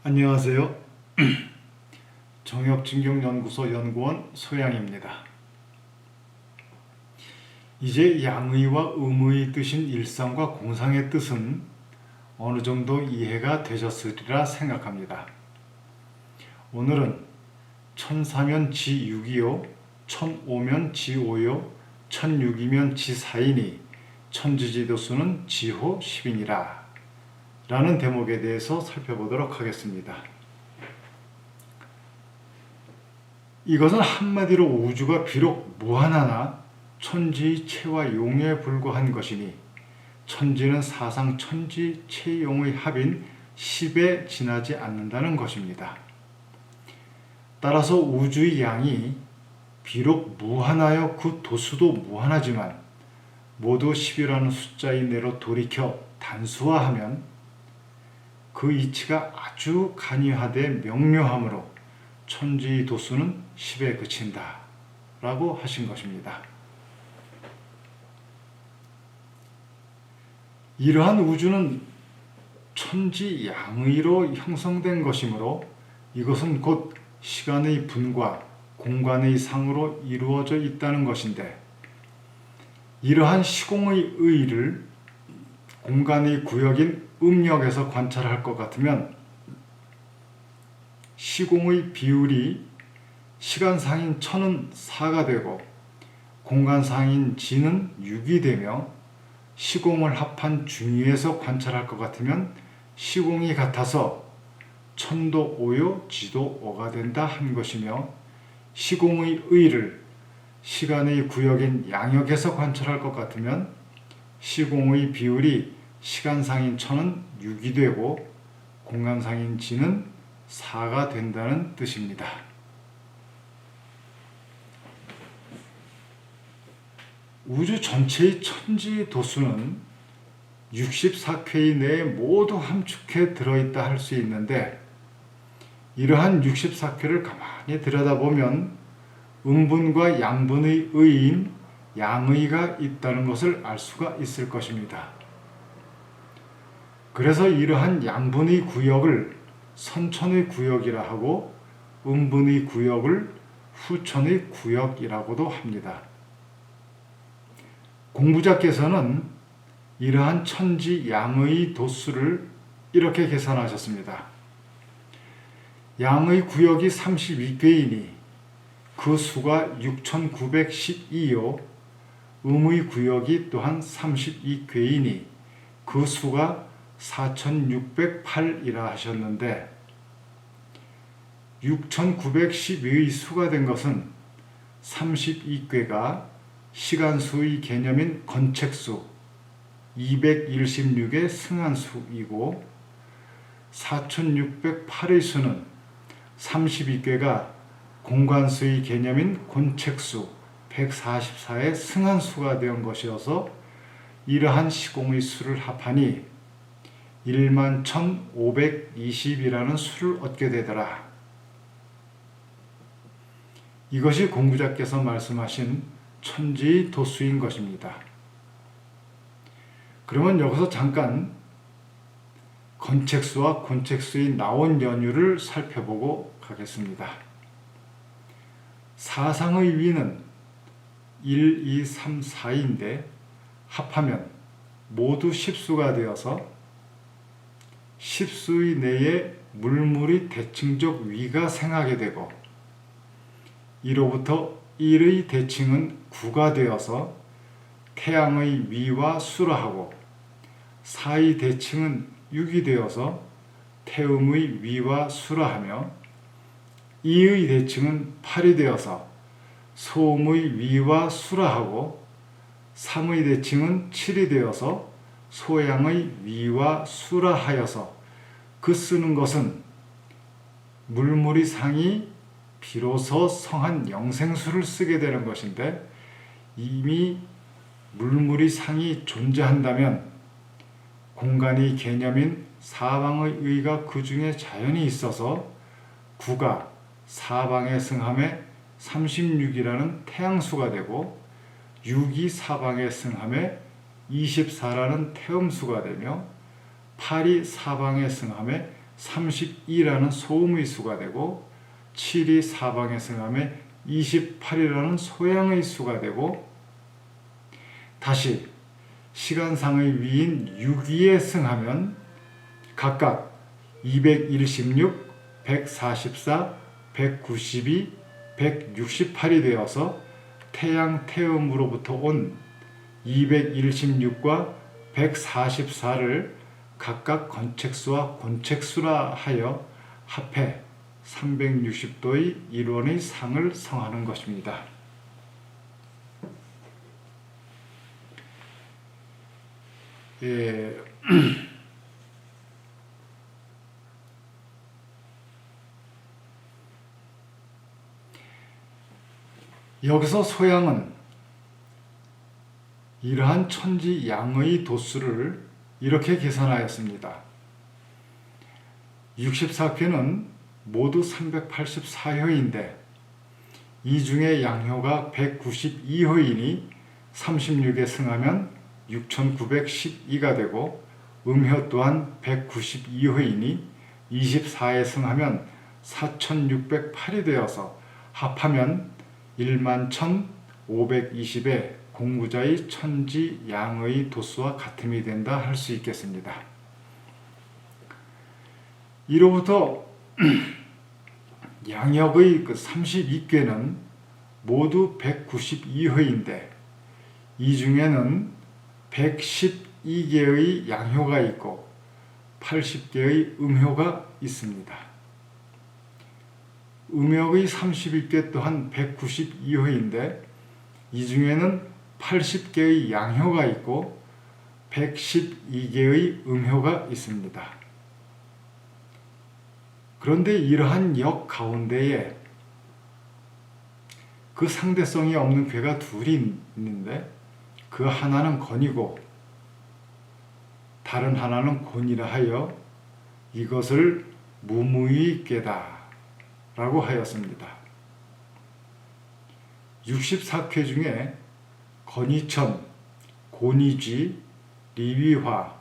안녕하세요. 정혁진경연구소 연구원 소양입니다. 이제 양의와 음의 뜻인 일상과 공상의 뜻은 어느 정도 이해가 되셨으리라 생각합니다. 오늘은 1004면 지6이요, 1005면 지5요, 1006이면 지4이니 천지지도수는 지호 10이니라 라는 대목에 대해서 살펴보도록 하겠습니다. 이것은 한마디로 우주가 비록 무한하나 천지의 체와 용에 불과한 것이니 천지는 사상 천지 체용의 합인 10에 지나지 않는다는 것입니다. 따라서 우주의 양이 비록 무한하여 그 도수도 무한하지만 모두 10이라는 숫자 이내로 돌이켜 단수화하면 그 이치가 아주 간이하되 명료하므로 천지의 도수는 10에 그친다 라고 하신 것입니다. 이러한 우주는 천지 양의로 형성된 것이므로 이것은 곧 시간의 분과 공간의 상으로 이루어져 있다는 것인데, 이러한 시공의 의의를 공간의 구역인 음력에서 관찰할 것 같으면 시공의 비율이 시간상인 천은 4가 되고 공간상인 지는 6이 되며, 시공을 합한 중위에서 관찰할 것 같으면 시공이 같아서 천도 5요 지도 5가 된다 한 것이며, 시공의 의를 시간의 구역인 양역에서 관찰할 것 같으면 시공의 비율이 시간상인 천은 6이 되고 공간상인 지는 4가 된다는 뜻입니다. 우주 전체의 천지 도수는 64쾌 내에 모두 함축해 들어있다 할 수 있는데, 이러한 64쾌를 가만히 들여다보면 음분과 양분의 의인 양의가 있다는 것을 알 수가 있을 것입니다. 그래서 이러한 양분의 구역을 선천의 구역이라 하고 음분의 구역을 후천의 구역이라고도 합니다. 공부자께서는 이러한 천지 양의 도수를 이렇게 계산하셨습니다. 양의 구역이 32궤이니 그 수가 6912요, 음의 구역이 또한 32궤이니 그 수가 4608이라 하셨는데, 6912의 수가 된 것은 32궤가 시간수의 개념인 건책수 216의 승한수이고, 4608의 수는 32궤가 공간수의 개념인 곤책수 144의 승한수가 된 것이어서 이러한 시공의 수를 합하니 11,520이라는 수를 얻게 되더라. 이것이 공부자께서 말씀하신 천지의 도수인 것입니다. 그러면 여기서 잠깐 건책수와 곤책수의 나온 연유를 살펴보고 가겠습니다. 사상의 위는 1, 2, 3, 4인데 합하면 모두 10수가 되어서 10수의 내에 물물이 대칭적 위가 생하게 되고, 이로부터 1의 대칭은 9가 되어서 태양의 위와 수라하고, 4의 대칭은 6이 되어서 태음의 위와 수라하며, 2의 대칭은 8이 되어서 소음의 위와 수라하고, 3의 대칭은 7이 되어서 소양의 위와 수라하여서 그 쓰는 것은 물물이 상이 비로소 성한 영생수를 쓰게 되는 것인데, 이미 물물이 상이 존재한다면 공간의 개념인 사방의 의가 그 중에 자연히 있어서 9가 사방에 승함에 36이라는 태양수가 되고, 6이 사방에 승함에 24라는 태음수가 되며, 8이 사방에 승함에 32라는 소음의 수가 되고 7이 사방에 승하면 28이라는 소양의 수가 되고 다시 시간상의 위인 6위에 승하면 각각 216, 144, 192, 168이 되어서 태양 태음으로부터 온 216과 144를 각각 건책수와 곤책수라 하여 합해 360도의 일원의 상을 성하는 것입니다. 여기서 소양은 이러한 천지 양의 도수를 이렇게 계산하였습니다. 64쾌는 모두 384효인데 이 중에 양효가 192효이니 36에 승하면 6912가 되고 음효 또한 192효이니 24에 승하면 4608이 되어서 합하면 11,520의 공부자의 천지 양의 도수와 같음이 된다 할 수 있겠습니다. 이로부터 양역의 32궤는 모두 192효인데 이 중에는 112개의 양효가 있고 80개의 음효가 있습니다. 음역의 31개 또한 192효인데 이 중에는 80개의 양효가 있고 112개의 음효가 있습니다. 그런데 이러한 역 가운데에 그 상대성이 없는 궤가 둘이 있는데 그 하나는 건이고 다른 하나는 곤이라 하여 이것을 무무의 궤다 라고 하였습니다. 64쾌 중에 건이천, 곤이쥐, 리위화,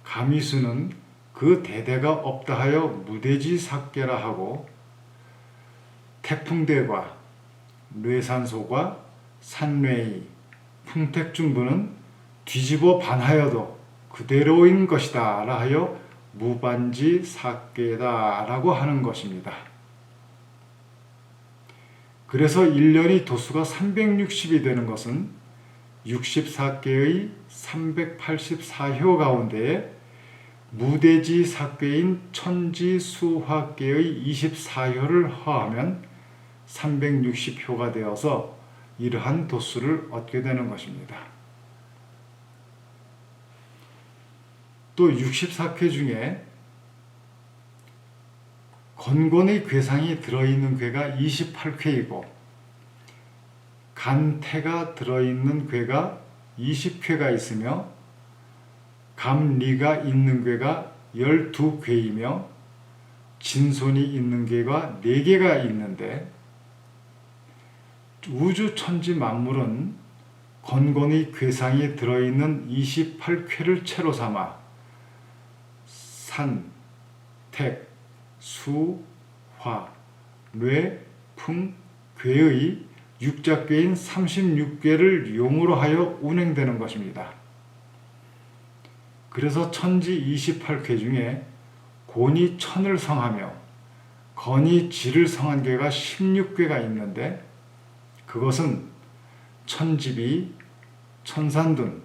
가미수는 그 대대가 없다 하여 무대지삭계라 하고 태풍대과, 뇌산소과 산뇌이, 풍택중부는 뒤집어 반하여도 그대로인 것이다 라 하여 무반지삭계다 라고 하는 것입니다. 그래서 1년의 도수가 360이 되는 것은 64개의 384효 가운데에 무대지삭계인 천지수화계의 24효를 허하면 360효가 되어서 이러한 도수를 얻게 되는 것입니다. 또 64쾌 중에 건곤의 궤상이 들어있는 궤가 28쾌이고 간태가 들어있는 궤가 20쾌가 있으며 감리가 있는 궤가 12궤이며 진손이 있는 궤가 4개가 있는데 우주 천지 만물은 건곤의 궤상이 들어있는 28쾌를 채로 삼아 산, 택, 수, 화, 뇌, 풍, 궤의 육자궤인 36궤를 용으로 하여 운행되는 것입니다. 그래서 천지 28궤 중에 곤이 천을 성하며 건이 지를 성한 궤가 16궤가 있는데 그것은 천지비, 천산둔,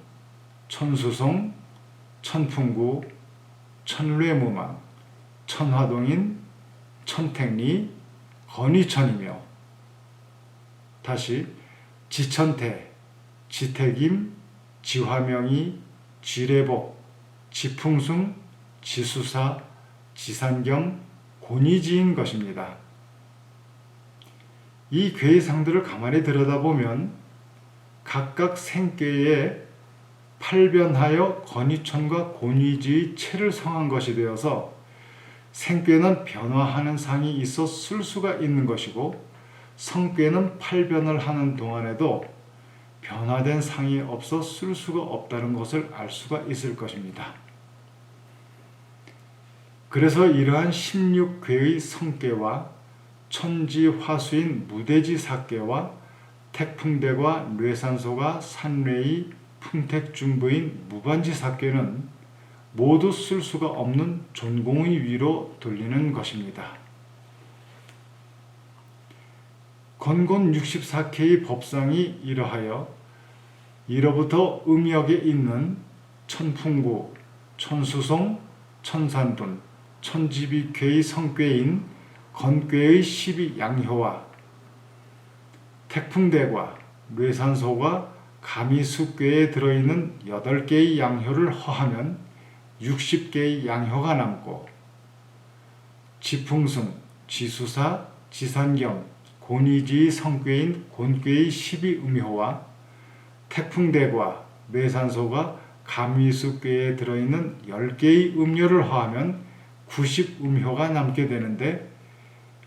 천수송, 천풍구, 천뇌무망, 천화동인, 천택리, 건이천이며 다시 지천태, 지택임, 지화명이, 지례복, 지풍숭, 지수사, 지산경, 곤이지인 것입니다. 이 궤의 상들을 가만히 들여다보면 각각 생궤에 팔변하여 건이천과 곤이지의 체를 성한 것이 되어서 생궤는 변화하는 상이 있어 쓸 수가 있는 것이고 성궤는 팔변을 하는 동안에도 변화된 상이 없어 쓸 수가 없다는 것을 알 수가 있을 것입니다. 그래서 이러한 16괴의 성괴와 천지화수인 무대지사괴와 태풍대과 뇌산소가 산뇌의 풍택중부인 무반지사괴는 모두 쓸 수가 없는 존공의 위로 돌리는 것입니다. 건곤 64K의 법상이 이러하여 이로부터 음역에 있는 천풍구, 천수송, 천산둔, 천지비괴의 성괴인 건괴의 12양효와 태풍대과 뇌산소가 가미수괴에 들어있는 8개의 양효를 허하면 60개의 양효가 남고 지풍승, 지수사, 지산경, 곤이지의 성괴인 곤괴의 12음효와 태풍대과 뇌산소가 가미수괴에 들어있는 10개의 음효를 허하면 90음효가 남게 되는데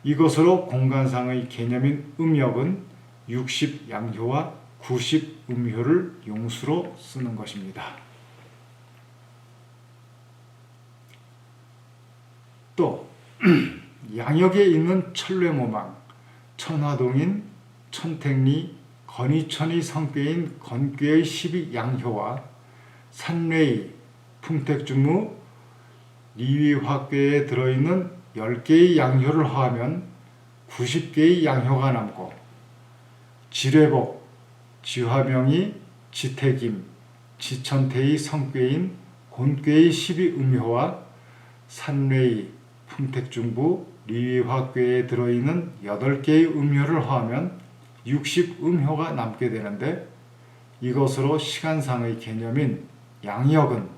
이것으로 공간상의 개념인 음역은 60양효와 90음효를 용수로 쓰는 것입니다. 또 양역에 있는 천뢰모망, 천화동인, 천택리, 건이천의 성괴인 건괴의 12양효와 산뇌의 풍택중무, 리위화괴에 들어있는 10개의 양효를 허하면 90개의 양효가 남고 지뢰복, 지화명이, 지태김, 지천태의 성괴인 곤괴의 12음효와 산뇌의 풍택중부, 리위화괴에 들어있는 8개의 음효를 허하면 60음효가 남게 되는데 이것으로 시간상의 개념인 양역은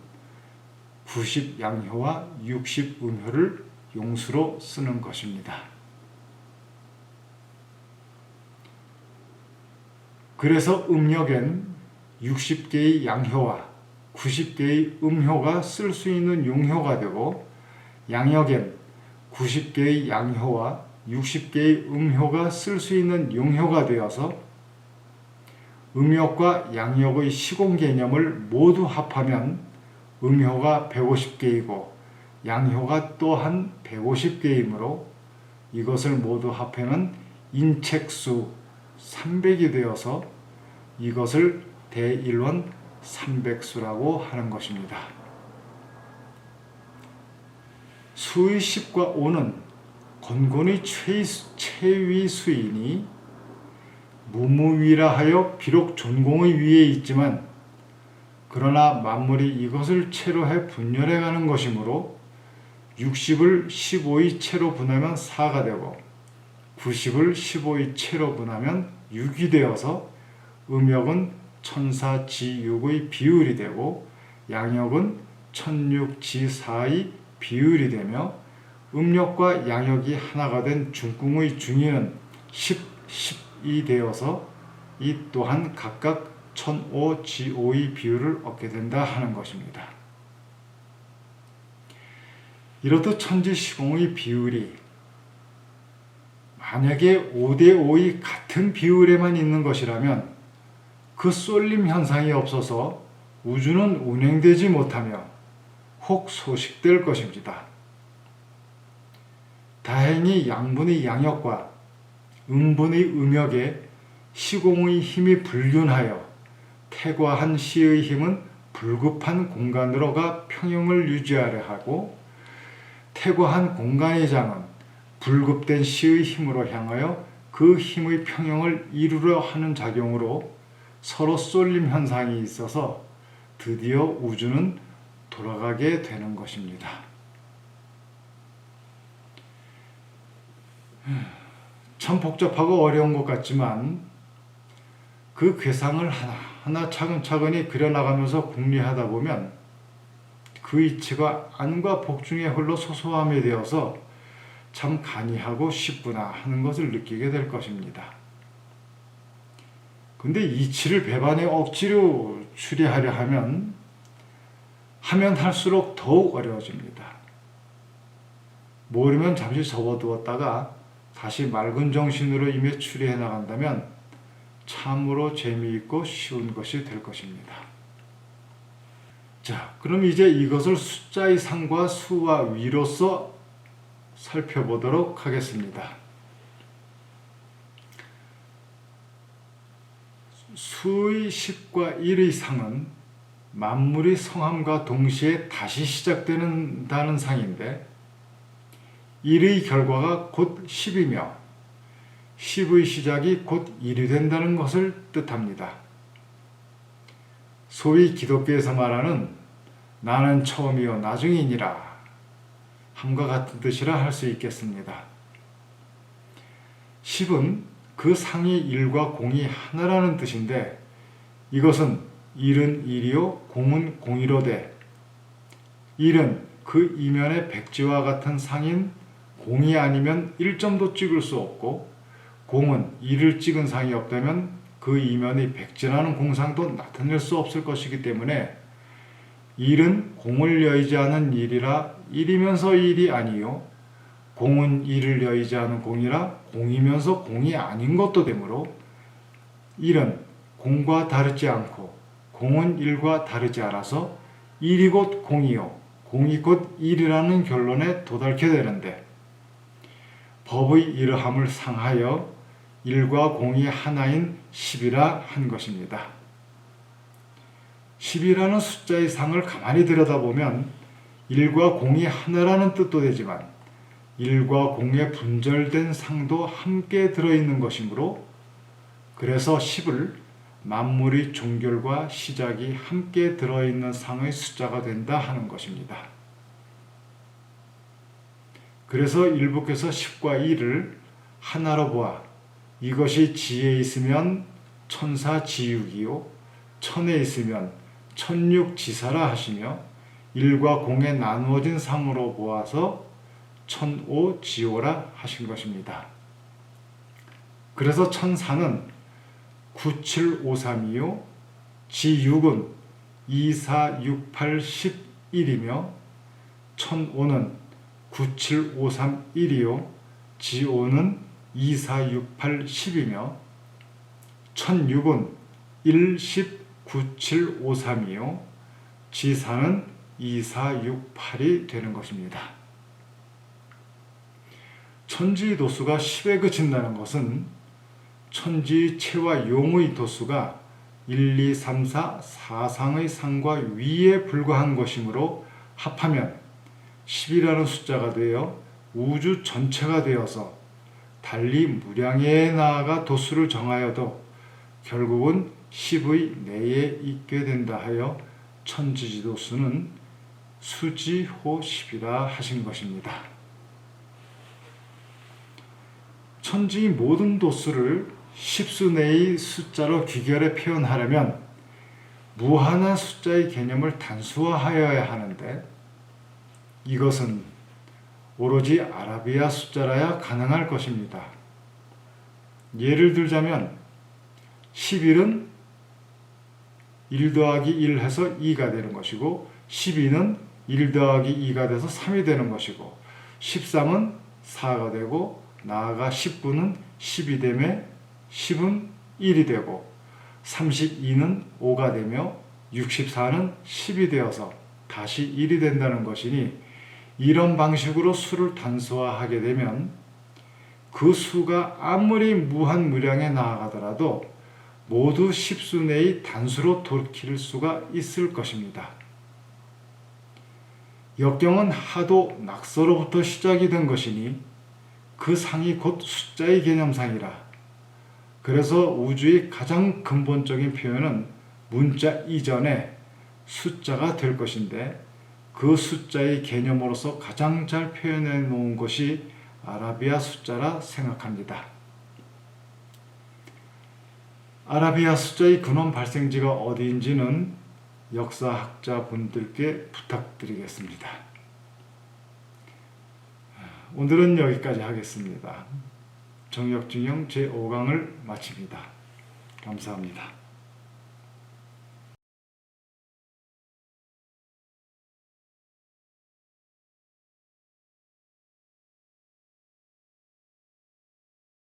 90양효와 60음효를 용수로 쓰는 것입니다. 그래서 음역엔 60개의 양효와 90개의 음효가 쓸 수 있는 용효가 되고 양역엔 90개의 양효와 60개의 음효가 쓸 수 있는 용효가 되어서 음역과 양역의 시공 개념을 모두 합하면 음효가 150개이고 양효가 또한 150개이므로 이것을 모두 합하면 인책수 300이 되어서 이것을 대일원 300수라고 하는 것입니다. 수의 10과 5는 건곤의 최위수이니 무무위라 하여 비록 존공의 위에 있지만 그러나 만물이 이것을 채로 해 분열해 가는 것이므로 60을 15의 채로 분하면 4가 되고 90을 15의 채로 분하면 6이 되어서 음역은 천사지육의 비율이 되고 양역은 천육지사의 비율이 되며 음역과 양역이 하나가 된 중궁의 중위는 10, 10이 되어서 이 또한 각각 천오, 지오의 비율을 얻게 된다 하는 것입니다. 이렇듯 천지시공의 비율이 만약에 5대5의 같은 비율에만 있는 것이라면 그 쏠림 현상이 없어서 우주는 운행되지 못하며 혹 소식될 것입니다. 다행히 양분의 양역과 음분의 음역에 시공의 힘이 불균하여 태과한 시의 힘은 불급한 공간으로가 평형을 유지하려 하고 태과한 공간의 장은 불급된 시의 힘으로 향하여 그 힘의 평형을 이루려 하는 작용으로 서로 쏠림 현상이 있어서 드디어 우주는 돌아가게 되는 것입니다. 참 복잡하고 어려운 것 같지만 그 괴상을 하나하나 차근차근히 그려나가면서 궁리하다 보면 그 이치가 안과 복중에 홀로 소소함이 되어서 참 간이하고 쉽구나 하는 것을 느끼게 될 것입니다. 근데 이치를 배반에 억지로 추리하려 하면 할수록 더욱 어려워집니다. 모르면 잠시 접어두었다가 다시 맑은 정신으로 임해 추리해 나간다면 참으로 재미있고 쉬운 것이 될 것입니다. 자, 그럼 이제 이것을 숫자의 상과 수와 위로서 살펴보도록 하겠습니다. 수의 10과 1의 상은 만물이 성함과 동시에 다시 시작된다는 상인데 1의 결과가 곧 10이며 10의 시작이 곧 1이 된다는 것을 뜻합니다. 소위 기독교에서 말하는 나는 처음이요 나중이니라 함과 같은 뜻이라 할 수 있겠습니다. 10은 그 상이 1과 공이 하나라는 뜻인데 이것은 1은 1이요 공은 공이로 돼 1은 그 이면의 백지와 같은 상인 공이 아니면 1점도 찍을 수 없고 공은 1을 찍은 상이 없다면 그 이면의 백지라는 공상도 나타낼 수 없을 것이기 때문에 1은 공을 여의지 않은 1이라 1이면서 1이 아니요 공은 1을 여의지 않은 공이라 공이면서 공이 아닌 것도 되므로 1은 공과 다르지 않고 공은 1과 다르지 않아서 1이 곧 공이요 공이 곧 1이라는 결론에 도달케 되는데 법의 이러함을 상하여 1과 공이 하나인 10이라 한 것입니다. 10이라는 숫자의 상을 가만히 들여다보면 1과 공이 하나라는 뜻도 되지만 1과 공의 분절된 상도 함께 들어있는 것이므로 그래서 10을 만물의 종결과 시작이 함께 들어있는 상의 숫자가 된다 하는 것입니다. 그래서 일부께서 10과 1을 하나로 보아 이것이 지에 있으면 천사지육이요 천에 있으면 천육지사라 하시며 1과 공에 나누어진 상으로 보아서 천오지오라 하신 것입니다. 그래서 천사는 9753이요 지6은 2468 11이며 천오는 97531이요 지5는 2468 10이며 천육은 1 10 9753이요 지4는 2468이 되는 것입니다. 천지의 도수가 10에 그친다는 것은 천지의 체와 용의 도수가 1, 2, 3, 4, 4상의 상과 위에 불과한 것이므로 합하면 10이라는 숫자가 되어 우주 전체가 되어서 달리 무량에 나아가 도수를 정하여도 결국은 10의 내에 있게 된다 하여 천지지도수는 수지호 10이라 하신 것입니다. 천지의 모든 도수를 10수 내의 숫자로 귀결해 표현하려면 무한한 숫자의 개념을 단수화하여야 하는데 이것은 오로지 아라비아 숫자라야 가능할 것입니다. 예를 들자면 11은 1 더하기 1 해서 2가 되는 것이고 12는 1 더하기 2가 돼서 3이 되는 것이고 13은 4가 되고 나아가 19는 10이 되며 10은 1이 되고 32는 5가 되며 64는 10이 되어서 다시 1이 된다는 것이니 이런 방식으로 수를 단수화하게 되면 그 수가 아무리 무한무량에 나아가더라도 모두 10수 내의 단수로 돌이킬 수가 있을 것입니다. 역경은 하도 낙서로부터 시작이 된 것이니 그 상이 곧 숫자의 개념상이라. 그래서 우주의 가장 근본적인 표현은 문자 이전에 숫자가 될 것인데 그 숫자의 개념으로서 가장 잘 표현해 놓은 것이 아라비아 숫자라 생각합니다. 아라비아 숫자의 근원 발생지가 어디인지는 역사학자 분들께 부탁드리겠습니다. 오늘은 여기까지 하겠습니다. 정혁준형 제5강을 마칩니다. 감사합니다.